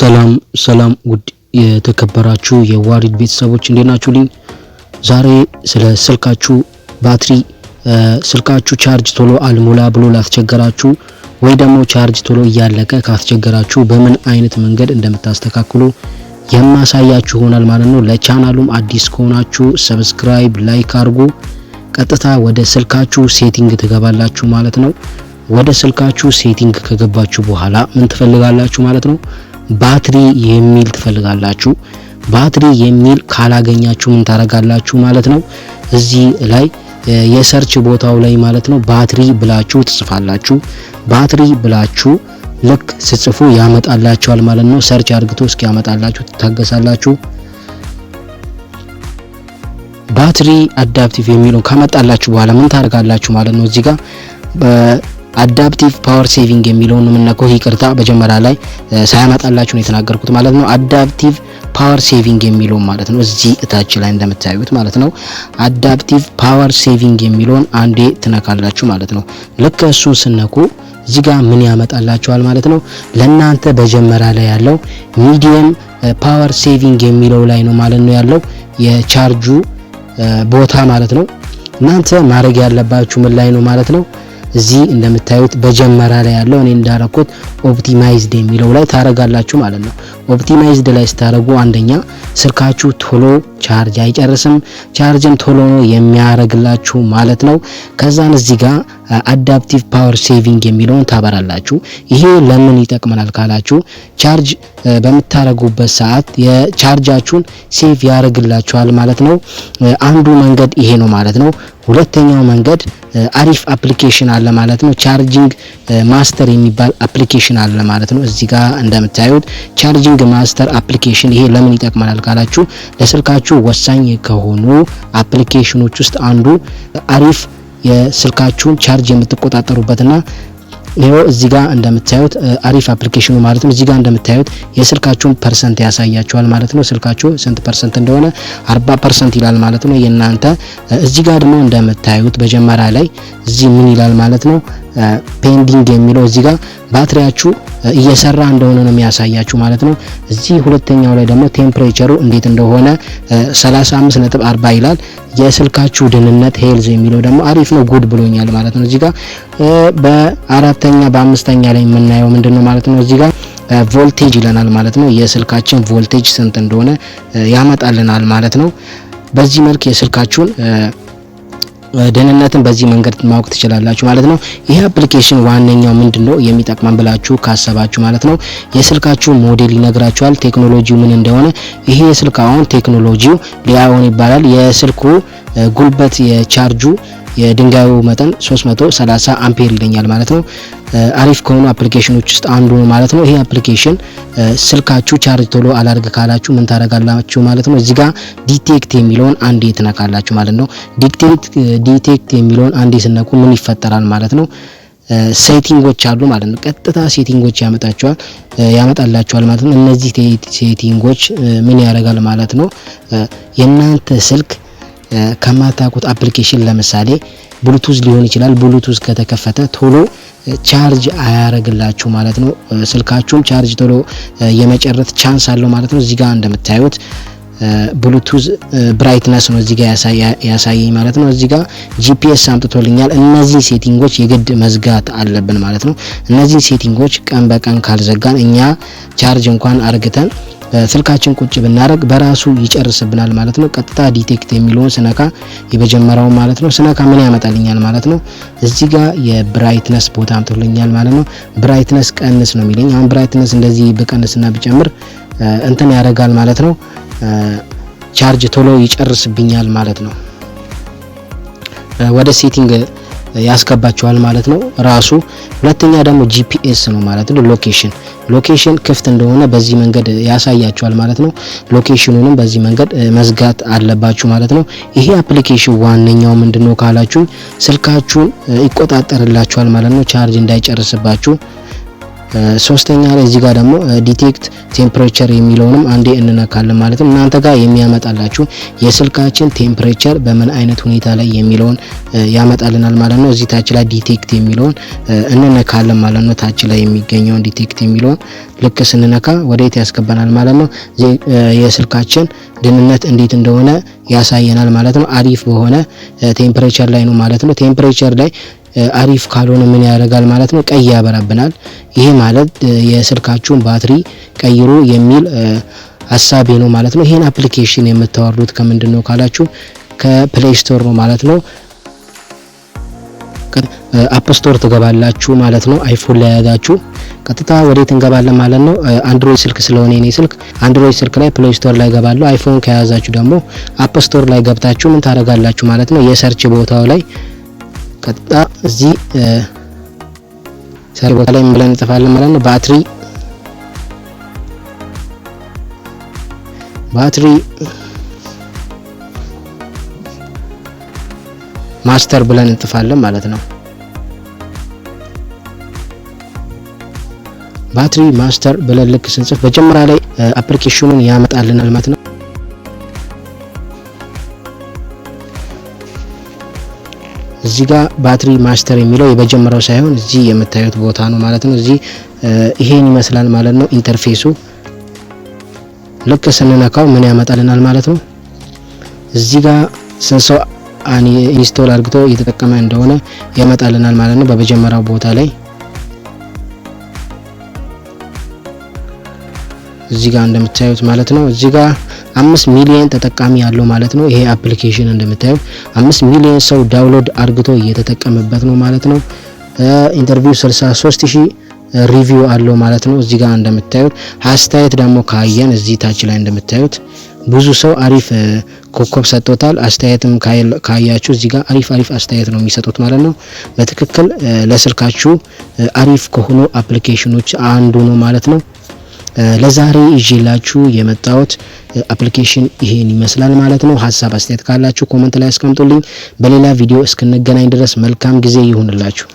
ሰላም ውድ የተከበራችሁ የዋሪድ ቤተሰቦች እንዴት ናችሁልኝ? ዛሬ ስለ ስልካችሁ ባትሪ ስልካችሁ ቻርጅ ቶሎ አልሞላ ብሎ ላስቸገራችሁ ወይ ደግሞ ቻርጅ ቶሎ እያለቀ ካስቸገራችሁ በምን አይነት መንገድ እንደምታስተካክሉ የማሳያችሁ ይሆናል ማለት ነው። ለቻናሉም አዲስ ከሆናችሁ ሰብስክራይብ፣ ላይክ አድርጉ። ቀጥታ ወደ ስልካችሁ ሴቲንግ ትገባላችሁ ማለት ነው። ወደ ስልካችሁ ሴቲንግ ከገባችሁ በኋላ ምን ትፈልጋላችሁ ማለት ነው? ባትሪ የሚል ትፈልጋላችሁ። ባትሪ የሚል ካላገኛችሁ ምን ታረጋላችሁ ማለት ነው? እዚህ ላይ የሰርች ቦታው ላይ ማለት ነው ባትሪ ብላችሁ ትጽፋላችሁ። ባትሪ ብላችሁ ልክ ስጽፉ ያመጣላችኋል ማለት ነው። ሰርች አድርግቶ እስኪያመጣላችሁ ትታገሳላችሁ። ባትሪ አዳፕቲቭ የሚለው ካመጣላችሁ በኋላ ምን ታረጋላችሁ ማለት ነው? እዚህ ጋር አዳፕቲቭ ፓወር ሴቪንግ የሚለውን ነው የምንነካው። ይቅርታ መጀመሪያ ላይ ሳያመጣላችሁ ነው የተናገርኩት ማለት ነው። አዳፕቲቭ ፓወር ሴቪንግ የሚለው ማለት ነው እዚህ እታች ላይ እንደምታዩት ማለት ነው። አዳፕቲቭ ፓወር ሴቪንግ የሚለውን አንዴ ትነካላችሁ ማለት ነው። ልክ እሱን ስነኩ እዚህ ጋር ምን ያመጣላችኋል ማለት ነው? ለናንተ መጀመሪያ ላይ ያለው ሚዲየም ፓወር ሴቪንግ የሚለው ላይ ነው ማለት ነው ያለው የቻርጁ ቦታ ማለት ነው። እናንተ ማድረግ ያለባችሁ ምን ላይ ነው ማለት ነው? እዚህ እንደምታዩት በጀመራ ላይ ያለው እኔ እንዳረኩት ኦፕቲማይዝድ የሚለው ላይ ታረጋላችሁ ማለት ነው። ኦፕቲማይዝድ ላይ ስታረጉ አንደኛ ስልካችሁ ቶሎ ቻርጅ አይጨርስም፣ ቻርጅም ቶሎ ነው የሚያረግላችሁ ማለት ነው። ከዛን እዚህ ጋር አዳፕቲቭ ፓወር ሴቪንግ የሚለውን ታበራላችሁ። ይሄ ለምን ይጠቅመናል ካላችሁ ቻርጅ በምታረጉበት ሰዓት የቻርጃችሁን ሴቭ ያረግላችኋል ማለት ነው። አንዱ መንገድ ይሄ ነው ማለት ነው። ሁለተኛው መንገድ አሪፍ አፕሊኬሽን አለ ማለት ነው። ቻርጂንግ ማስተር የሚባል አፕሊኬሽን አለ ማለት ነው። እዚህ ጋር እንደምታዩት ቻርጂንግ ማስተር አፕሊኬሽን ይሄ ለምን ይጠቅመናል ካላችሁ ለስልካችሁ ወሳኝ ከሆኑ አፕሊኬሽኖች ውስጥ አንዱ አሪፍ የስልካችሁን ቻርጅ የምትቆጣጠሩበትና ይሄው እዚህ ጋር እንደምታዩት አሪፍ አፕሊኬሽኑ ማለት ነው። እዚህ ጋር እንደምታዩት የስልካችሁን ፐርሰንት ያሳያችኋል ማለት ነው። ስልካችሁ ስንት ፐርሰንት እንደሆነ 40% ይላል ማለት ነው የናንተ። እዚህ ጋር ደግሞ እንደምታዩት መጀመሪያ ላይ እዚህ ምን ይላል ማለት ነው? ፔንዲንግ የሚለው እዚህ ጋር ባትሪያችሁ እየሰራ እንደሆነ ነው የሚያሳያችሁ ማለት ነው። እዚህ ሁለተኛው ላይ ደግሞ ቴምፕሬቸሩ እንዴት እንደሆነ 35.40 ይላል። የስልካችሁ ደህንነት ሄልዝ የሚለው ደግሞ አሪፍ ነው ጉድ ብሎኛል ማለት ነው። እዚህ ጋር በአራተኛ በአምስተኛ ላይ የምናየው ምንድነው ማለት ነው? እዚህ ጋር ቮልቴጅ ይለናል ማለት ነው። የስልካችን ቮልቴጅ ስንት እንደሆነ ያመጣልናል ማለት ነው። በዚህ መልክ የስልካችሁን ደህንነትን በዚህ መንገድ ማወቅ ትችላላችሁ ማለት ነው። ይሄ አፕሊኬሽን ዋነኛው ምንድነው የሚጠቅመን ብላችሁ ካሰባችሁ ማለት ነው የስልካችሁ ሞዴል ይነግራችኋል፣ ቴክኖሎጂው ምን እንደሆነ። ይሄ የስልክ አሁን ቴክኖሎጂው ሊያውን ይባላል። የስልኩ ጉልበት የቻርጁ የድንጋዩ መጠን 330 አምፔር ይለኛል ማለት ነው። አሪፍ ከሆኑ አፕሊኬሽኖች ውስጥ አንዱ ነው ማለት ነው። ይሄ አፕሊኬሽን ስልካችሁ ቻርጅ ቶሎ አላርግ ካላችሁ ምን ታረጋላችሁ ማለት ነው? እዚህ ጋር ዲቴክት የሚለውን አንዴ ትነካላችሁ ማለት ነው። ዲቴክት የሚለውን አንዴ ስነኩ ምን ይፈጠራል ማለት ነው? ሴቲንጎች አሉ ማለት ነው። ቀጥታ ሴቲንጎች ያመጣላችኋል ማለት ነው። እነዚህ ሴቲንጎች ምን ያደርጋል ማለት ነው? የናንተ ስልክ ከማታውቁት አፕሊኬሽን ለምሳሌ ብሉቱዝ ሊሆን ይችላል። ብሉቱዝ ከተከፈተ ቶሎ ቻርጅ አያረግላችሁ ማለት ነው። ስልካችሁም ቻርጅ ቶሎ የመጨረስ ቻንስ አለው ማለት ነው። እዚህ ጋር እንደምታዩት ብሉቱዝ ብራይትነስ ነው እዚህ ጋር ያሳየኝ ማለት ነው። እዚህ ጋር ጂፒኤስ አምጥቶልኛል። እነዚህ ሴቲንጎች የግድ መዝጋት አለብን ማለት ነው። እነዚህ ሴቲንጎች ቀን በቀን ካልዘጋን እኛ ቻርጅ እንኳን አርግተን ስልካችን ቁጭ ብናረግ በራሱ ይጨርስብናል ማለት ነው። ቀጥታ ዲቴክት የሚለውን ስነካ የመጀመሪያው ማለት ነው ስነካ ምን ያመጣልኛል ማለት ነው? እዚህ ጋር የብራይትነስ ቦታ አምጥቶልኛል ማለት ነው። ብራይትነስ ቀንስ ነው የሚለኝ። አሁን ብራይትነስ እንደዚህ በቀንስና ብጨምር እንትን ያደርጋል ማለት ነው። ቻርጅ ቶሎ ይጨርስብኛል ማለት ነው። ወደ ሴቲንግ ያስገባቸዋል ማለት ነው ራሱ። ሁለተኛ ደግሞ ጂፒኤስ ነው ማለት ነው። ሎኬሽን ክፍት እንደሆነ በዚህ መንገድ ያሳያችኋል ማለት ነው። ሎኬሽኑንም በዚህ መንገድ መዝጋት አለባችሁ ማለት ነው። ይሄ አፕሊኬሽን ዋነኛው ምንድነው ካላችሁ ስልካችሁን ይቆጣጠርላችኋል ማለት ነው። ቻርጅ እንዳይጨርስባችሁ ሶስተኛ ላይ እዚህ ጋር ደግሞ ዲቴክት ቴምፕሬቸር የሚለውንም አንዴ እንነካለን ማለት ነው። እናንተ ጋር የሚያመጣላችሁ የስልካችን ቴምፕሬቸር በምን አይነት ሁኔታ ላይ የሚለውን ያመጣልናል ማለት ነው። እዚህ ታች ላይ ዲቴክት የሚለውን እንነካለን ማለት ነው። ታች ላይ የሚገኘውን ዲቴክት የሚለውን ልክ ስንነካ ወዴት ያስገባናል ማለት ነው። የስልካችን ደህንነት እንዴት እንደሆነ ያሳየናል ማለት ነው። አሪፍ በሆነ ቴምፕሬቸር ላይ ነው ማለት ነው። ቴምፕሬቸር ላይ አሪፍ ካልሆነ ምን ያደርጋል ማለት ነው? ቀይ ያበራብናል። ይሄ ማለት የስልካችሁን ባትሪ ቀይሩ የሚል ሀሳቤ ነው ማለት ነው። ይሄን አፕሊኬሽን የምታወርዱት ከምንድነው ካላችሁ ከፕሌይ ስቶር ነው ማለት ነው። አፕ ስቶር ትገባላችሁ ማለት ነው። አይፎን ላይ ያዛችሁ ቀጥታ ወዴት እንገባለን ማለት ነው። አንድሮይድ ስልክ ስለሆነ የኔ ስልክ አንድሮይድ ስልክ ላይ ፕሌይ ስቶር ላይ ገባለሁ። አይፎን ከያዛችሁ ደግሞ አፕ ስቶር ላይ ገብታችሁ ምን ታደርጋላችሁ ማለት ነው። የሰርች ቦታው ላይ ቀጥታ እዚህ ሰርች ቦታ ላይ ምን ብለን እንጽፋለን ማለት ነው። ባትሪ ማስተር ብለን እንጽፋለን ማለት ነው። ባትሪ ማስተር ብለን ልክ ስንጽፍ መጀመሪያ ላይ አፕሊኬሽኑን ያመጣልናል ማለት ነው። እዚህ ጋር ባትሪ ማስተር የሚለው የመጀመሪያው ሳይሆን እዚህ የምታዩት ቦታ ነው ማለት ነው። እዚህ ይሄን ይመስላል ማለት ነው ኢንተርፌሱ። ልክ ስንነካው ምን ያመጣልናል ማለት ነው። እዚህ ጋር ስንሰው ኢንስቶል አድርግቶ እየተጠቀመ እንደሆነ ያመጣልናል ማለት ነው። በመጀመሪያው ቦታ ላይ እዚህ ጋር እንደምታዩት ማለት ነው። እዚህ ጋር 5 ሚሊዮን ተጠቃሚ ያለው ማለት ነው። ይሄ አፕሊኬሽን እንደምታዩት 5 ሚሊዮን ሰው ዳውንሎድ አድርግቶ እየተጠቀመበት ነው ማለት ነው። ኢንተርቪው 63000 ሪቪው አለው ማለት ነው። እዚህ ጋር እንደምታዩት አስተያየት ደግሞ ካየን እዚህ ታች ላይ እንደምታዩት ብዙ ሰው አሪፍ ኮከብ ሰጥቶታል። አስተያየትም ካያችሁ እዚህ ጋር አሪፍ አስተያየት ነው የሚሰጡት ማለት ነው። በትክክል ለስልካችሁ አሪፍ ከሆኑ አፕሊኬሽኖች አንዱ ነው ማለት ነው። ለዛሬ ይዤላችሁ የመጣሁት አፕሊኬሽን ይሄን ይመስላል ማለት ነው። ሀሳብ አስተያየት ካላችሁ ኮሜንት ላይ አስቀምጡልኝ። በሌላ ቪዲዮ እስክንገናኝ ድረስ መልካም ጊዜ ይሁንላችሁ።